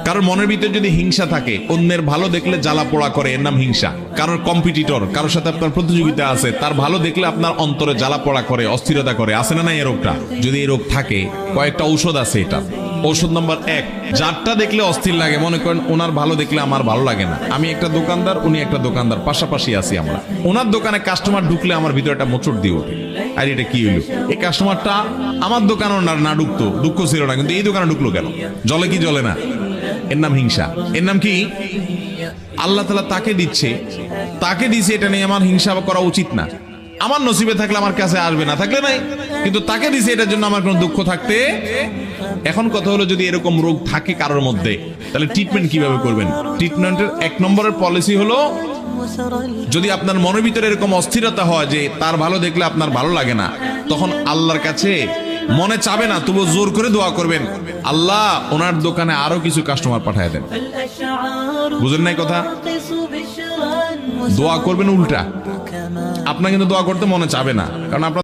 কারোর মনের ভিতরে যদি হিংসা থাকে, অন্যের ভালো দেখলে জ্বালা পোড়া করে, এর নাম হিংসা। কারোর কম্পিটিটর, কারোর সাথে আপনার প্রতিযোগিতা আছে, তার ভালো দেখলে আপনার অন্তরে জ্বালা পোড়া করে, অস্থিরতা করে, আছে না এই রোগটা? যদি এই রোগ থাকে, কয়েকটা ঔষধ আছে এটা। ঔষধ নম্বর 1, যারটা দেখলে অস্থির লাগে, মনে করেন ওনার ভালো দেখলে আমার ভালো লাগে না। আমি একটা দোকানদার, উনি একটা দোকানদার, পাশাপাশি আছি আমরা। ওনার দোকানে কাস্টমার ঢুকলে আমার ভিতরে একটা মোচড় দিয়ে ওঠে, আর এটা কি হইলো? এই কাস্টমারটা আমার দোকানও না ঢুকতো, দুঃখ ছিল না, কিন্তু এই দোকানে ঢুকলো কেন? জলে কি জলে না? এর নাম হিংসা। এর নাম কি? আল্লাহ তাআলা তাকে দিচ্ছে, তাকে দিছে, এটা নিয়ে আমার হিংসা করা উচিত না। আমার নসিবে থাকলে আমার কাছে আসবে, না থাকলে নাই, কিন্তু তাকে দিছে, এটার জন্য আমার কোনো দুঃখ থাকতে। এখন কথা হলো, যদি এরকম রোগ থাকে কারোর মধ্যে, তাহলে ট্রিটমেন্ট কিভাবে করবেন? ট্রিটমেন্টের 1 নম্বরের পলিসি হলো, যদি আপনার মনের ভিতরে এরকম অস্থিরতা হয় যে তার ভালো দেখলে আপনার ভালো লাগে না, তখন আল্লাহর কাছে মনে চাবে না, তবু জোর করে দোয়া করবেন, আল্লাহ ওনার দোকানে আরো কিছু কাস্টমার পাঠায় দেন। বুঝেন নাই কথা? দোয়া করবেন উল্টা। আপনার কিন্তু দোয়া করতে মনে চাবে না, কারণ আপনার